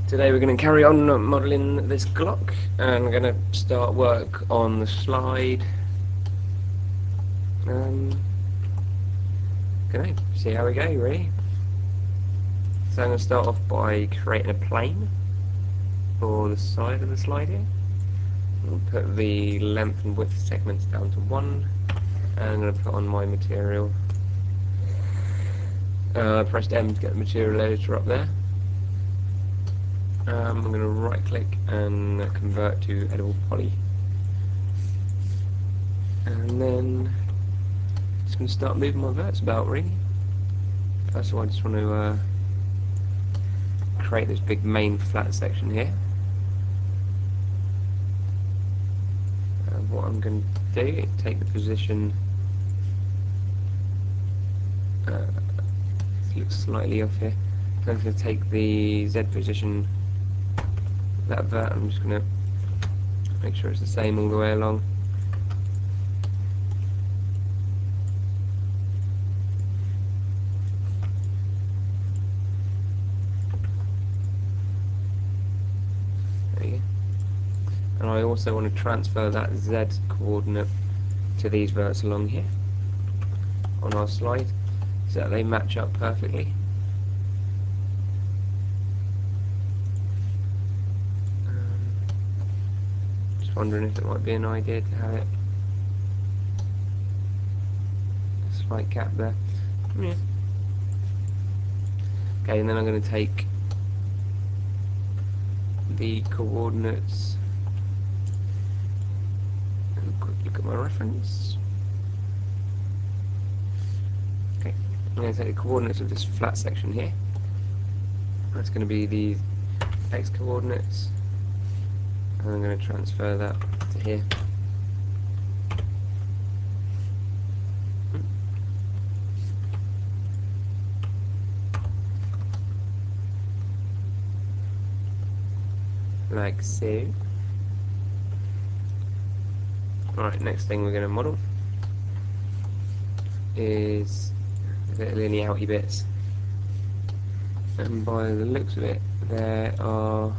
Today we're going to carry on modelling this Glock, and we're going to start work on the slide. Gonna see how we go, really. So I'm going to start off by creating a plane for the side of the slide here. I'll put the length and width segments down to 1, and I'm going to put on my material. I pressed M to get the material editor up there. I'm going to right click and convert to edible poly, and then just going to start moving my verts about, really. First of all, I just want to create this big main flat section here. And what I'm going to do is take the position, it looks slightly off here, so I'm going to take the Z position, that vert. I'm just going to make sure it's the same all the way along. There you go. And I also want to transfer that Z coordinate to these verts along here on our slide so that they match up perfectly. Wondering if it might be an idea to have it a slight gap there. Yeah. Okay, and then I'm going to take the coordinates and quick look at my reference. Okay, I'm going to take the coordinates of this flat section here. That's going to be the X coordinates. I'm going to transfer that to here. Like so. Alright, next thing we're going to model is the linearity bits. And by the looks of it, there are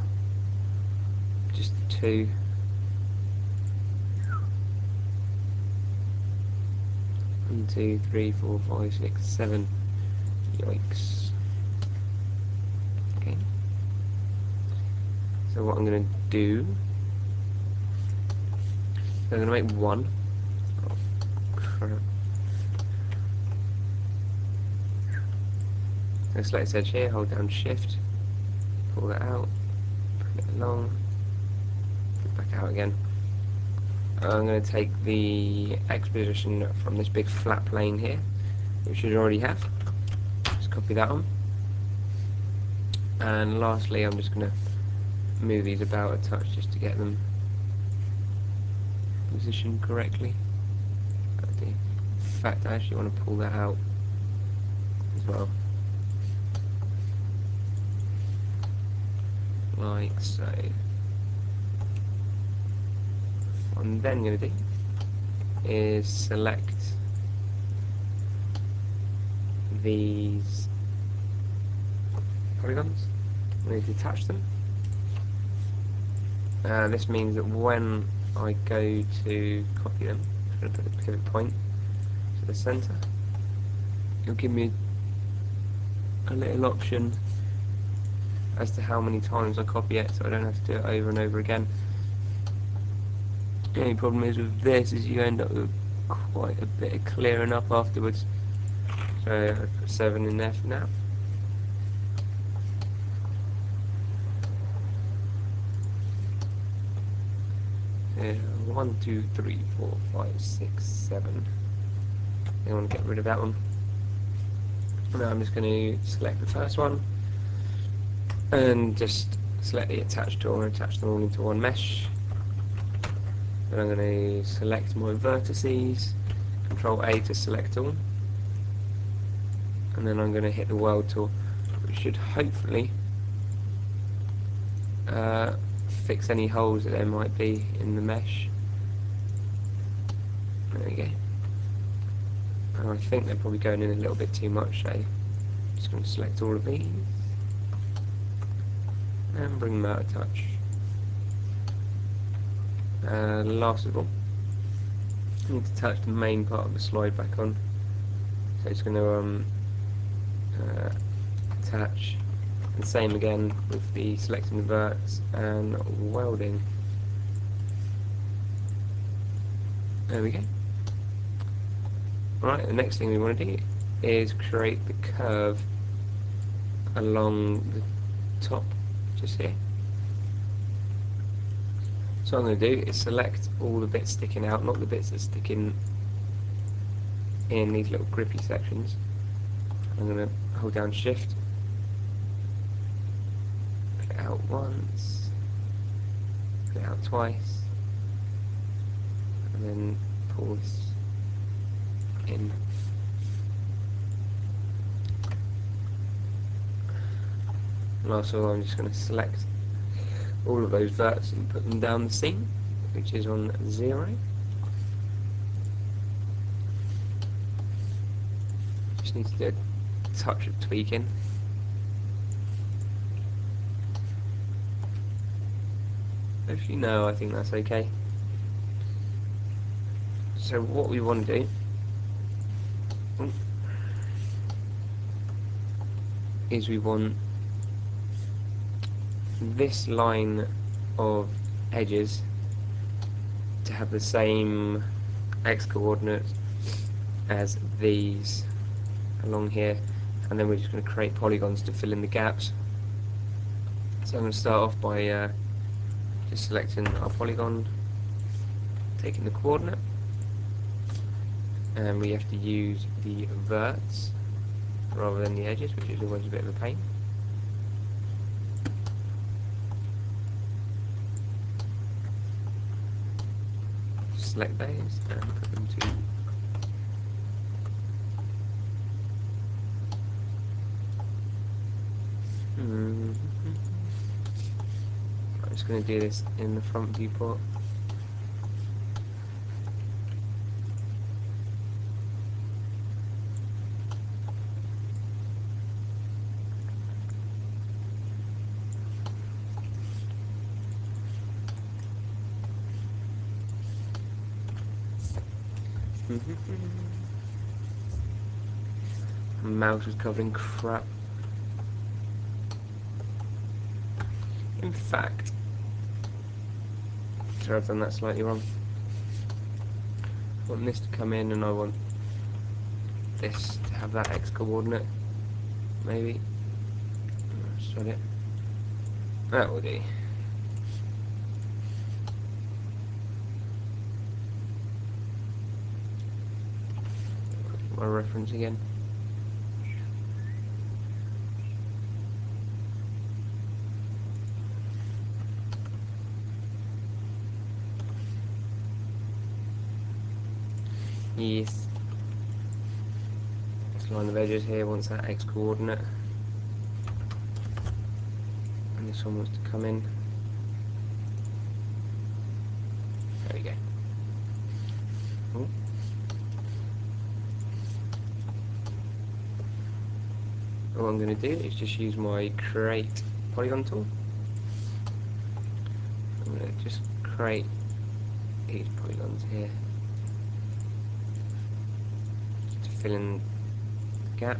just 2. 1, 2, 3, 4, 5, 6, 7. Yikes. Okay. So what I'm going to do, I'm going to make 1. Oh, crap. So select this edge here, hold down Shift, pull that out, bring it along. Back out again. I'm going to take the X position from this big flat plane here, which you already have. Just copy that on. And lastly, I'm just going to move these about a touch just to get them positioned correctly. In fact, I actually want to pull that out as well, like so. What I'm then going to do is select these polygons. I'm going to detach them. This means that when I go to copy them, I'm going to put the pivot point to the centre. It'll give me a little option as to how many times I copy it, so I don't have to do it over and over again. The only problem is with this is you end up with quite a bit of clearing up afterwards. So I put 7 in there for now. Yeah, 1, 2, 3, 4, 5, 6, 7. I want to get rid of that one. Now I'm just going to select the first one and just select the attach tool and attach them all into one mesh. Then I'm going to select my vertices, Control A to select all, and then I'm going to hit the world tool, which should hopefully fix any holes that there might be in the mesh. There we go. And I think they're probably going in a little bit too much, so I'm just going to select all of these. and bring them out a touch. Last of all, I need to touch the main part of the slide back on. So it's going to attach, and same again with the selecting the verts and welding. There we go. Alright, the next thing we want to do is create the curve along the top, just here. So what I'm going to do is select all the bits sticking out, not the bits that stick in these little grippy sections. I'm going to hold down Shift, put it out once, put it out twice, and then pull this in. Last of all, I'm just going to select all of those verts and put them down the seam, which is on 0. Just need to do a touch of tweaking. If you know, I think that's okay. So what we want to do is we want this line of edges to have the same x coordinates as these along here, and then we're just going to create polygons to fill in the gaps. So I'm going to start off by just selecting our polygon, taking the coordinate, and we have to use the verts rather than the edges, which is always a bit of a pain. Select those and put them to I'm just going to do this in the front viewport. Mouse is covered in crap. In fact, sorry, I've done that slightly wrong. I want this to come in, and I want this to have that x coordinate. Maybe. Let's try it. That will do. My reference again. Yes. This line of edges here wants that x coordinate, and this one wants to come in. There we go. Ooh. What I'm going to do is just use my create polygon tool. I'm going to just create these polygons here to fill in the gap.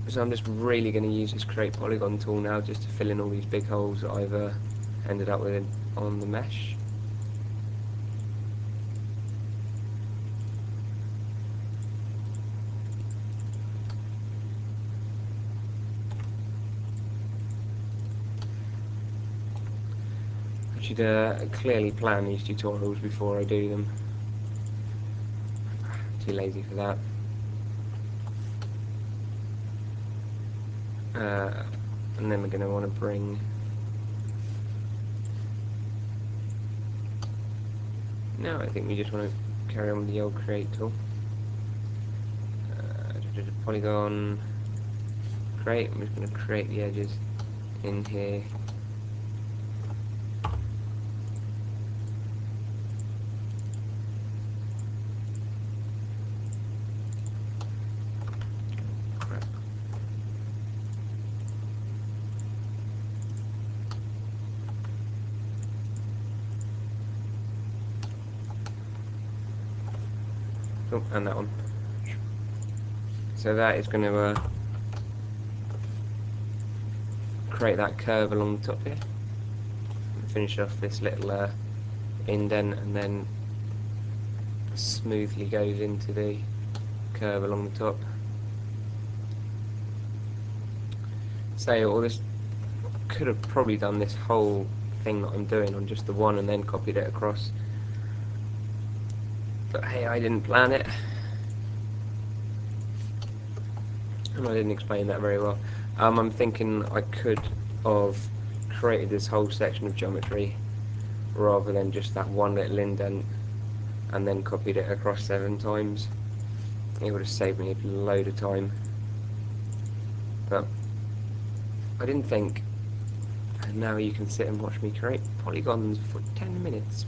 So I'm just really going to use this create polygon tool now just to fill in all these big holes that I've ended up with on the mesh. I should clearly plan these tutorials before I do them. Too lazy for that. And then we're going to want to bring no, I think we just want to carry on with the old create tool. Polygon, create. I'm just going to create the edges in here. Oh, and that one. So that is going to create that curve along the top here. And finish off this little indent, and then smoothly goes into the curve along the top. So all this could have probably done this whole thing that I'm doing on just the one and then copied it across. But hey, I didn't plan it, and I didn't explain that very well. I'm thinking I could have created this whole section of geometry rather than just that one little indent and then copied it across 7 times. It would have saved me a load of time. But I didn't think, and now you can sit and watch me create polygons for 10 minutes.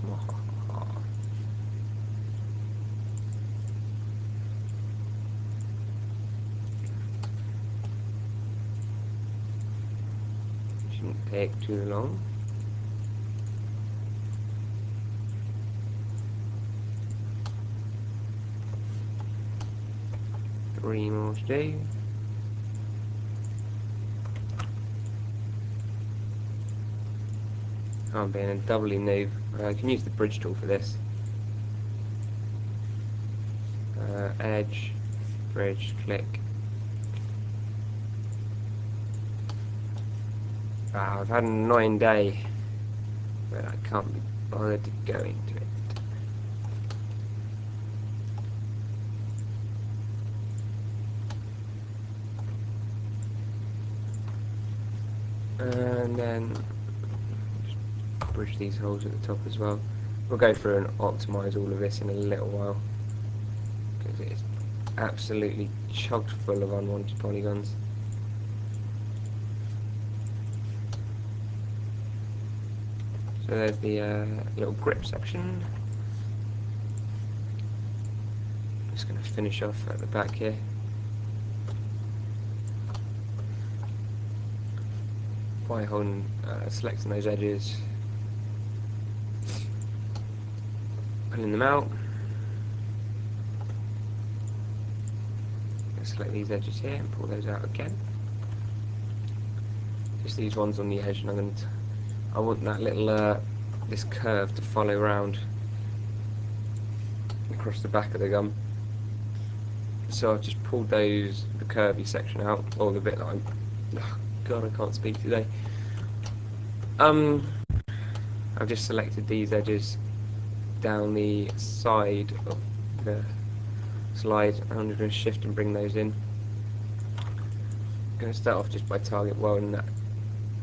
Shouldn't take too long. Three more to do. Oh, I'm being a doubly noob. I can use the bridge tool for this. Edge, bridge, click. I've had an annoying day, but I can't be bothered to go into it. And then just bridge these holes at the top as well. We'll go through and optimise all of this in a little while, because it's absolutely chocked full of unwanted polygons. So there's the little grip section. Just going to finish off at the back here. By holding, selecting those edges, pulling them out. Select these edges here and pull those out again. Just these ones on the edge, and I want that little this curve to follow around across the back of the gum. So I've just pulled the curvy section out, or the bit that I'm. Oh God, I can't speak today. I've just selected these edges down the side of the slide, and I'm just going to shift and bring those in. I'm going to start off just by target welding that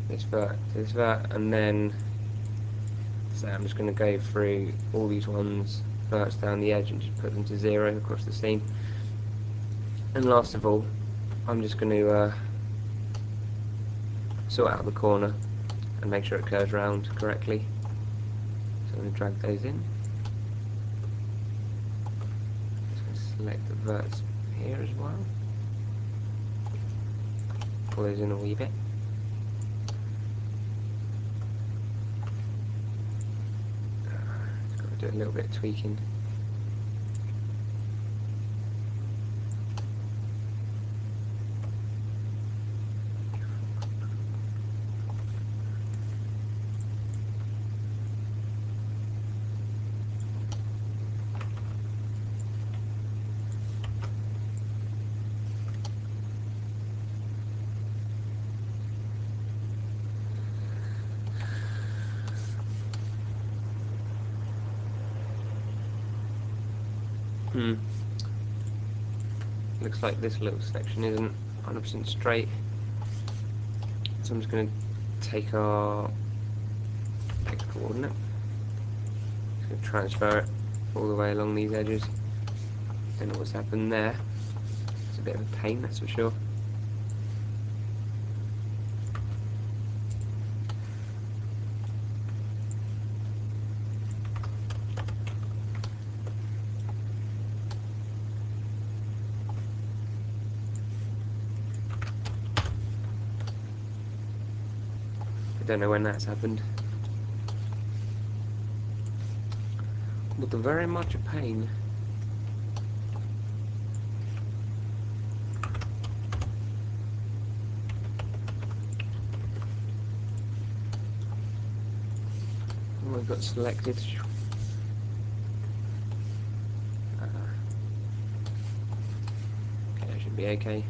this vert to this vert, and then so I'm just going to go through all these ones verts down the edge and just put them to 0 across the seam. And last of all, I'm just going to sort out the corner and make sure it curves round correctly. So I'm going to drag those in. Just going to select the verts here as well. Pull those in a wee bit. Just got to do a little bit of tweaking. Looks like this little section isn't 100% straight, so I'm just going to take our X coordinate, just going to transfer it all the way along these edges. Don't know what's happened there. It's a bit of a pain, that's for sure. Don't know when that's happened. But they're very much a pain. Oh, we've got selected. Okay, that should be okay.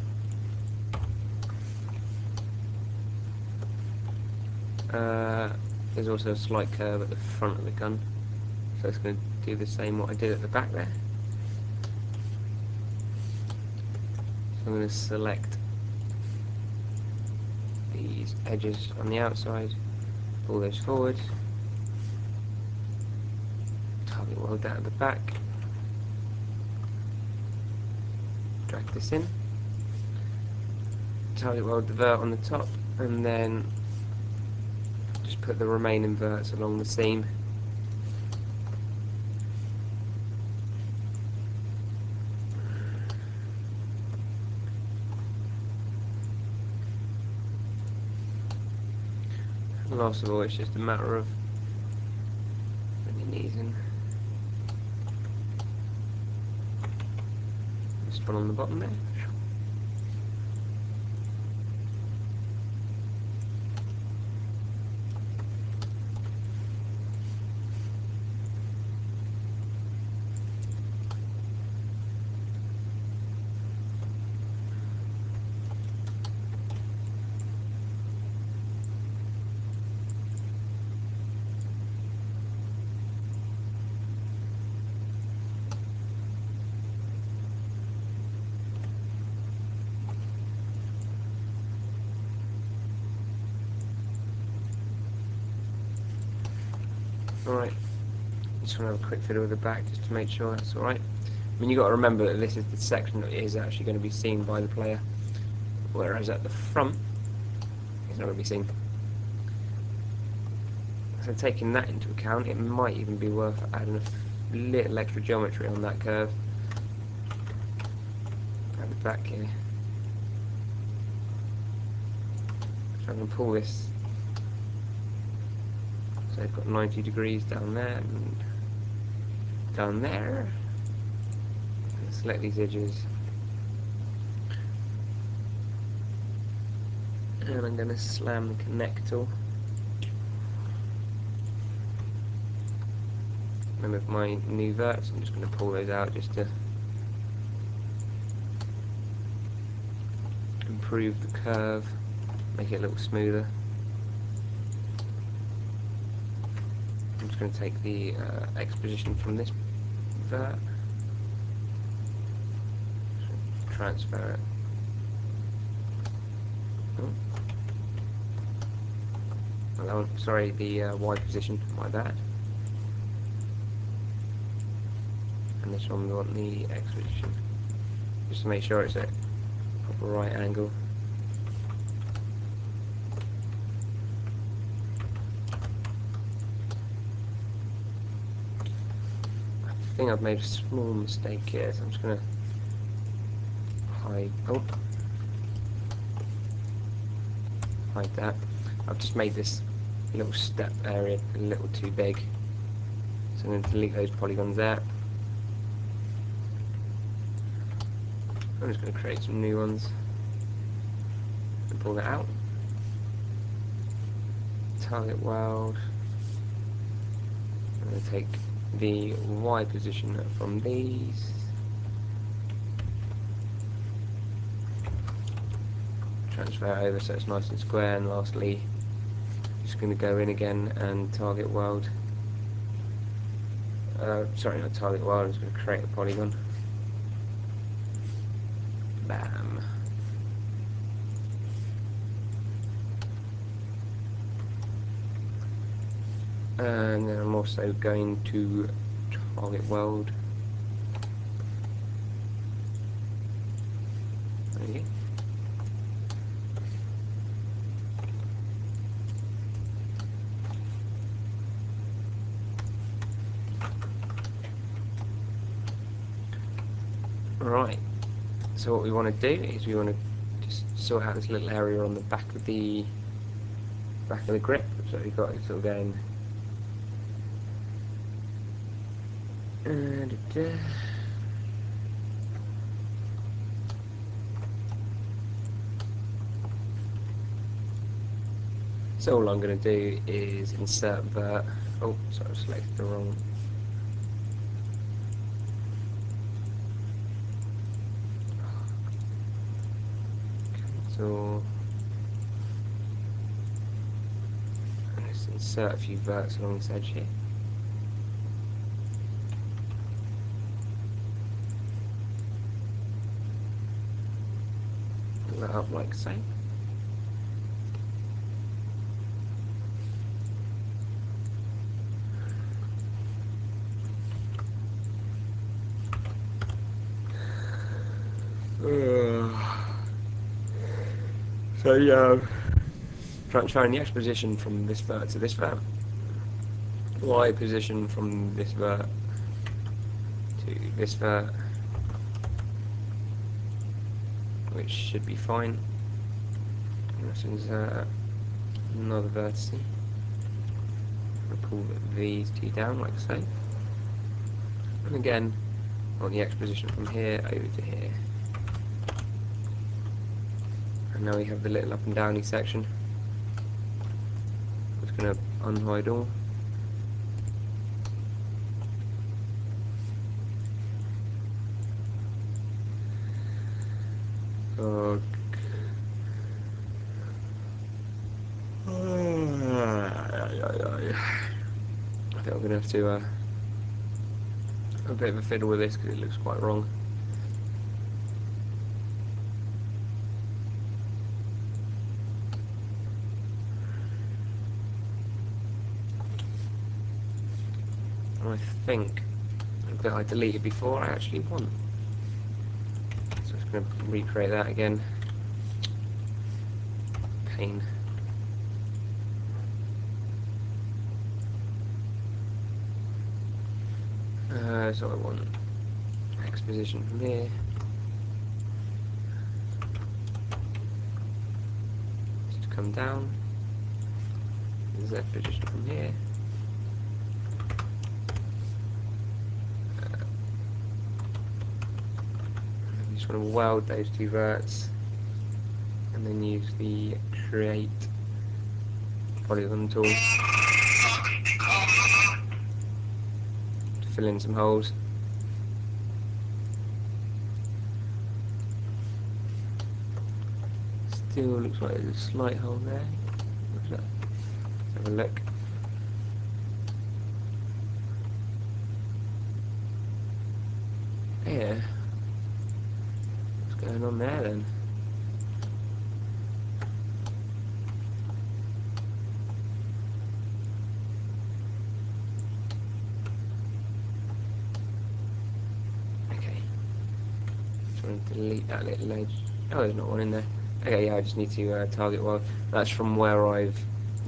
There's also a slight curve at the front of the gun, so it's going to do the same what I did at the back there. So I'm going to select these edges on the outside, pull those forward, target weld that at the back, drag this in, target weld the vert on the top, and then just put the remaining verts along the seam. And last of all, it's just a matter of bringing these in. This one on the bottom there. Alright, just want to have a quick fiddle with the back just to make sure that's alright. I mean, you've got to remember that this is the section that is actually going to be seen by the player, whereas at the front it's not going to be seen. So taking that into account, it might even be worth adding a little extra geometry on that curve at the back here. So I'm going to pull this. So I've got 90 degrees down there and down there. And select these edges. And I'm going to slam the connect tool. And with my new verts, I'm just going to pull those out just to improve the curve, make it a little smoother. I'm just going to take the X position from this vert, transfer it. Oh, sorry, the Y position, my bad. And this one we want the X position, just to make sure it's at proper right angle. I think I've made a small mistake here, so I'm just going to hide that. I've just made this little step area a little too big, so I'm going to delete those polygons there. I'm just going to create some new ones and pull that out. Target weld. I'm going to take the Y position from these, transfer it over so it's nice and square, and lastly just going to go in again and target weld, sorry, not target weld, I'm just going to create a polygon. Bam. And then I'm also going to target weld. There you go. Right, so what we want to do is we want to just sort out this little area on the back of the back of the grip, so you've got it sort of going. So all I'm going to do is insert vert. Oh, sorry, I selected the wrong. Cancel. Let's insert a few verts along this edge here. Pull that up like so. So yeah, trying the X position from this vert to this vert, Y position from this vert to this vert, which should be fine. Let's insert another vertex. I'll pull these two down like so, and again on the X position from here over to here. And now we have the little up and downy section. I'm just going to unhide all. Oh. I think I'm going to have to have a bit of a fiddle with this because it looks quite wrong. I think that I deleted before I actually won. So I'm just going to recreate that again. Pain. So I want X position from here. Just come down. Z position from here. Just want to weld those two verts and then use the create polygon tool to fill in some holes. Still looks like there's a slight hole there. What's that? Let's have a look. Yeah. What's going on there then? Okay. Just want to delete that little edge. Oh, there's not one in there. Okay, yeah, I just need to target weld. That's from where I've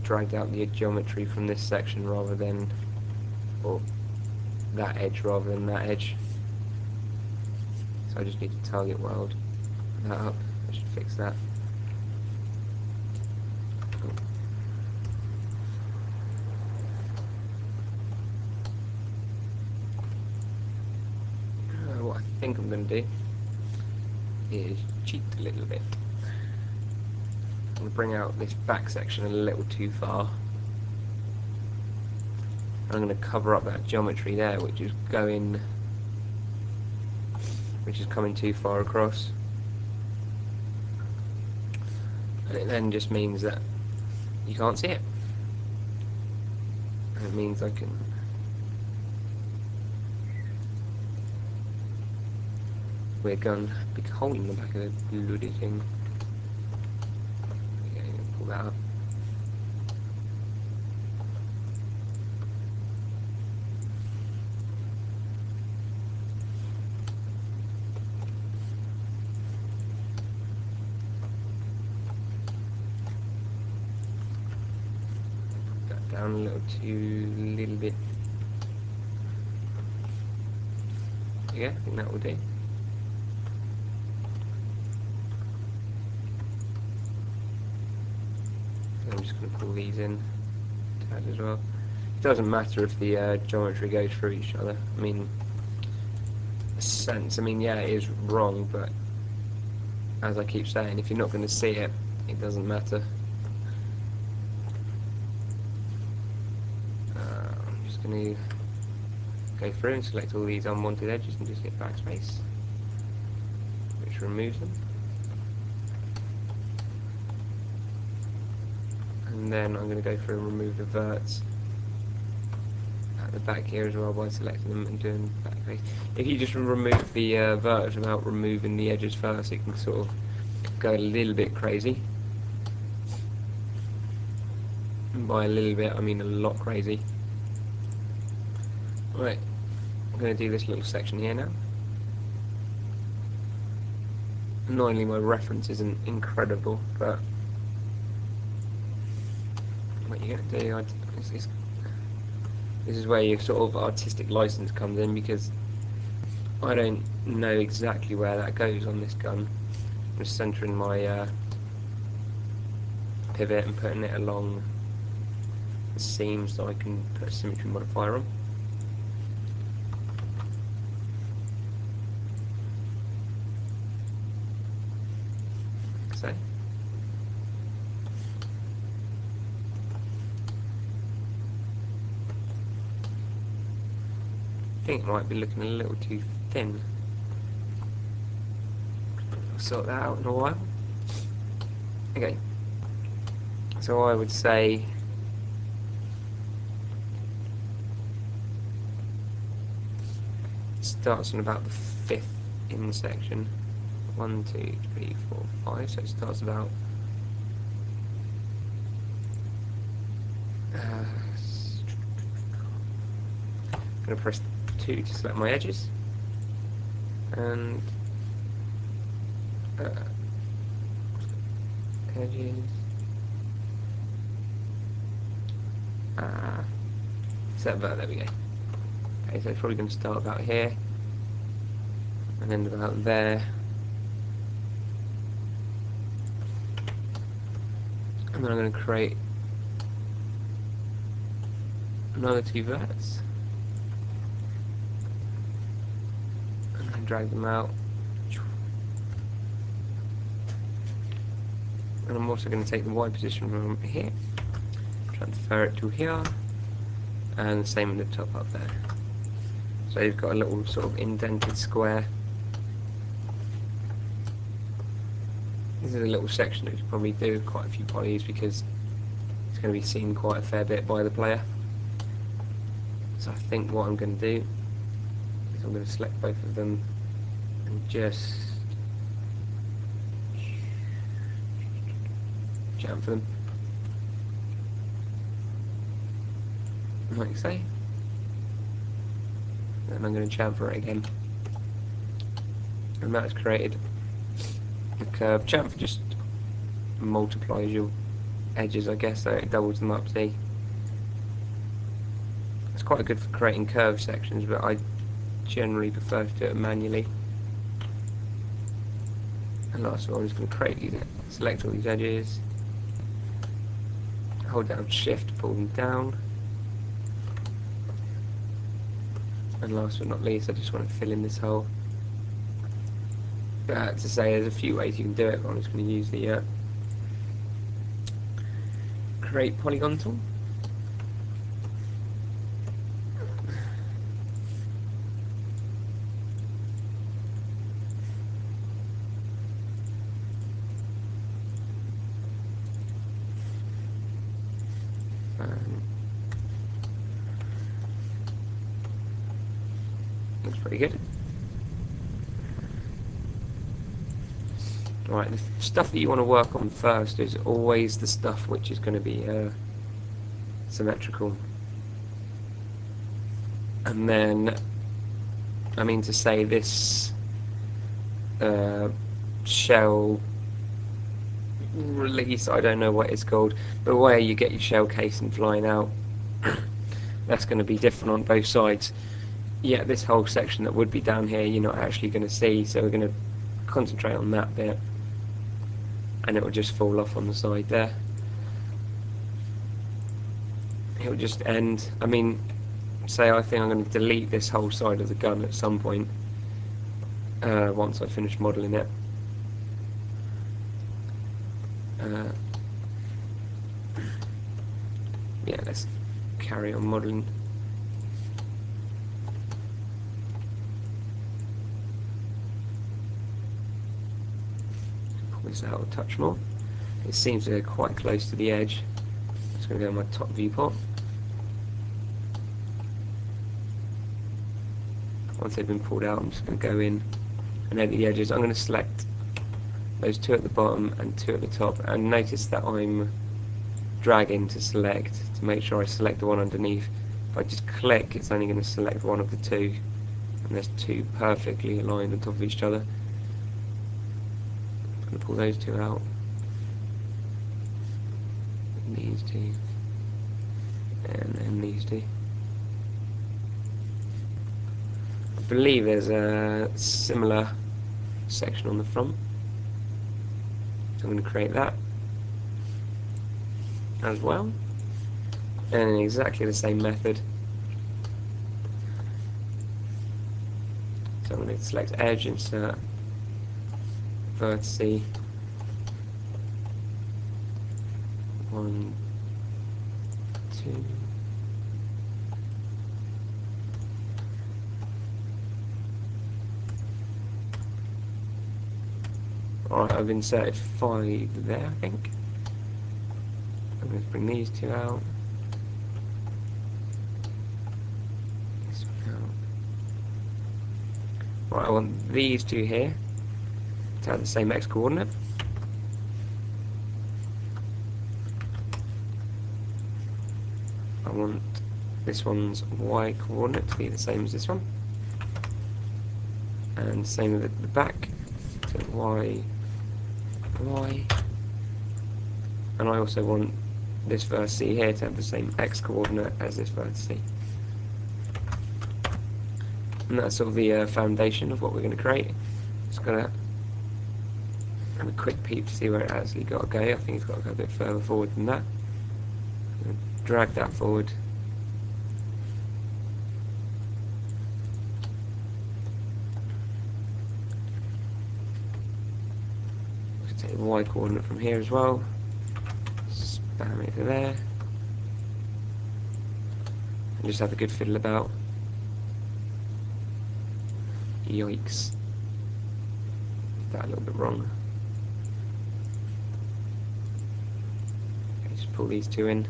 dragged out the geometry from this section rather than, or that edge rather than that edge. So I just need to target weld that up. I should fix that. What I think I'm going to do is cheat a little bit. I'm going to bring out this back section a little too far. I'm going to cover up that geometry there, which is coming too far across. And it then just means that you can't see it. And it means I can weird gun, big hole in the back of the bloody thing. Pull that up. Put that down a little bit. Yeah, I think that will do. I'm just going to pull these in tab as well. It doesn't matter if the geometry goes through each other. I mean, a sense. I mean, yeah, it is wrong, but as I keep saying, if you're not going to see it, it doesn't matter. I'm just going to go through and select all these unwanted edges and just hit backspace, which removes them. And then I'm going to go through and remove the verts at the back here as well by selecting them and doing backface. If you just remove the verts without removing the edges first, it can sort of go a little bit crazy. And by a little bit, I mean a lot crazy. Right, I'm going to do this little section here now. Annoyingly, my reference isn't incredible, but what you're going to do, this is where your sort of artistic license comes in, because I don't know exactly where that goes on this gun. I'm just centering my pivot and putting it along the seam so I can put a symmetry modifier on. So. I think it might be looking a little too thin. I'll sort that out in a while. Okay, so I would say it starts on about the 5th in section. 1, 2, 3, 4, 5. So it starts about I'm going to press 2 to select my edges, and edges, set vert, there we go. Okay, so it's probably going to start about here and end about there, and then I'm going to create another 2 verts. Drag them out, and I'm also going to take the Y position from here, transfer it to here, and the same in the top up there. So you've got a little sort of indented square. This is a little section that you probably do quite a few polys because it's going to be seen quite a fair bit by the player. So I think what I'm going to do is I'm going to select both of them and just jam for them, like so. Then I'm going to chamfer it again, and that's created a curve. Chamfer just multiplies your edges, I guess, so it doubles them up. See, it's quite good for creating curved sections, but I generally prefer to do it manually. And last of all, I'm just going to create these, select all these edges, hold down Shift to pull them down, and last but not least, I just want to fill in this hole. To say there's a few ways you can do it, but I'm just going to use the create polygon tool. Looks pretty good. Right, the stuff that you want to work on first is always the stuff which is going to be symmetrical. And then, I mean to say this shell release, I don't know what it's called, but where you get your shell casing flying out, that's going to be different on both sides. Yeah, this whole section that would be down here you're not actually going to see, so we're going to concentrate on that bit, and it will just fall off on the side there. it'll just end. I mean, say I think I'm going to delete this whole side of the gun at some point once I finish modelling it. Yeah, let's carry on modelling. Pull this out a touch more. It seems to go quite close to the edge. It's going to go on my top viewport. Once they've been pulled out, I'm just going to go in and edit the edges. I'm going to select those two at the bottom and two at the top, and notice that I'm dragging to select to make sure I select the one underneath. If I just click, it's only going to select one of the two, and there's two perfectly aligned on top of each other. I'm going to pull those two out, these two, and then these two. I believe there's a similar section on the front, so I'm going to create that as well, and in exactly the same method. So I'm going to select edge, insert vertice, 1, 2, alright, I've inserted 5 there, I think. I'm going to bring these two out. This one out. Right, I want these two here to have the same x coordinate. I want this one's y coordinate to be the same as this one. And same with the back, to y, y. And I also want this vertice here to have the same x coordinate as this vertice. And that's sort of the foundation of what we're going to create. Just going to have a quick peep to see where it actually got to go. I think it's got to go a bit further forward than that. Drag that forward. Take the y coordinate from here as well. Spam it to there. And just have a good fiddle about. Yikes. Did that a little bit wrong. Okay, just pull these two in.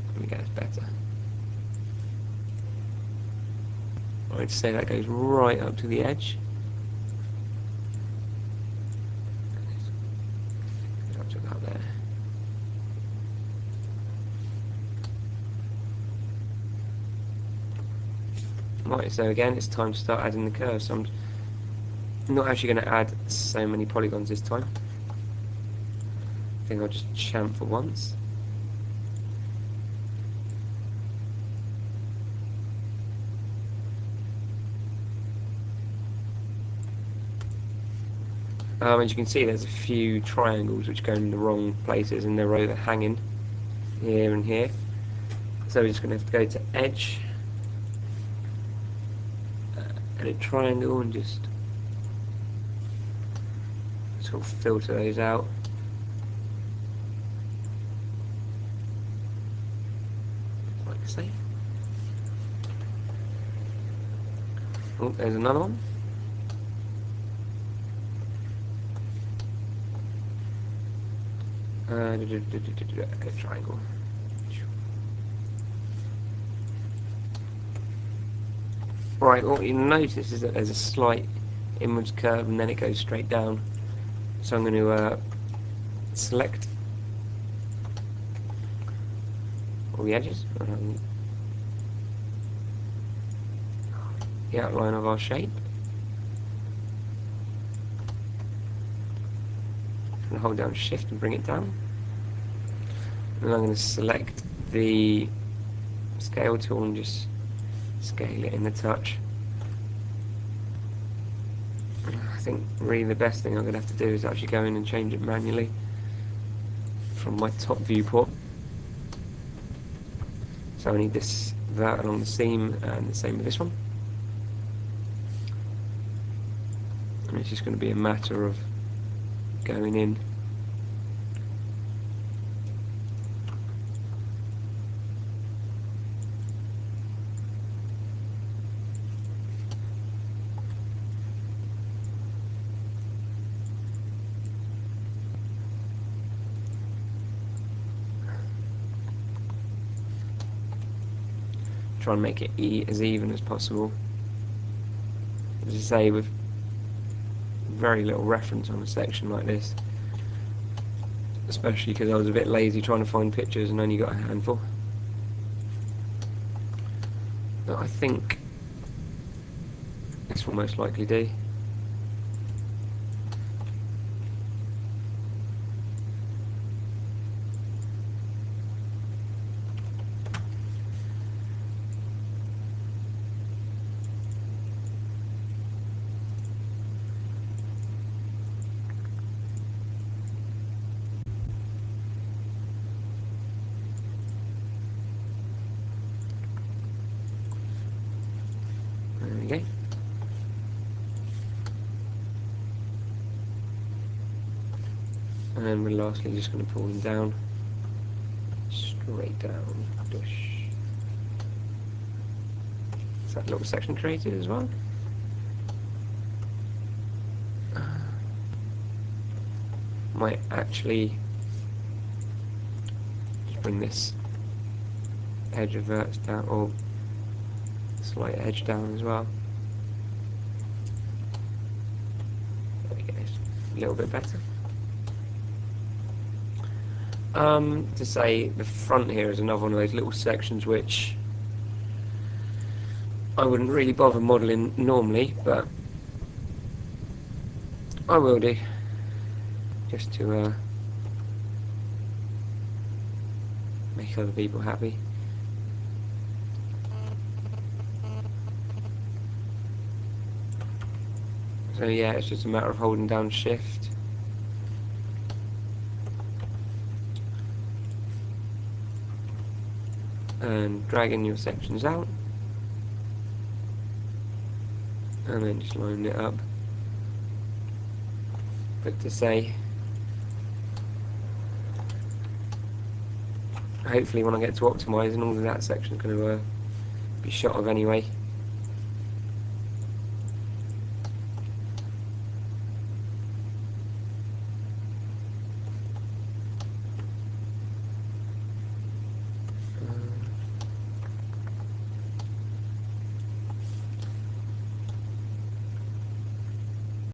Let me get this better. I'd say that goes right up to the edge. Up to about there. Right, so again, it's time to start adding the curves. So I'm not actually going to add so many polygons this time. I think I'll just champ for once. As you can see, there's a few triangles which go in the wrong places, and they're either hanging here and here. So we're just going to have to go to edge, edit triangle, and just sort of filter those out. Like so. Oh, there's another one. Triangle. Right, what you notice is that there's a slight inwards curve and then it goes straight down. So I'm going to select all the edges, the outline of our shape, and hold down shift and bring it down. And I'm going to select the scale tool and just scale it in the touch. I think really the best thing I'm going to have to do is actually go in and change it manually from my top viewport. So I need this vert along the seam, and the same with this one. And it's just going to be a matter of going in try and make it as even as possible. As I say, with very little reference on a section like this, especially because I was a bit lazy trying to find pictures and only got a handful. But I think this will most likely do. There we go. And we're lastly just going to pull them down, straight down, dush. Is that little section created as well? Might actually just bring this edge of verts down, or slight edge down as well. There we go, a little bit better. To say the front here is another one of those little sections which I wouldn't really bother modelling normally, but I will do, just to make other people happy. So yeah, it's just a matter of holding down shift and dragging your sections out, and then just lining it up. But to say, hopefully when I get to optimising, all of that section's going to be shot of anyway.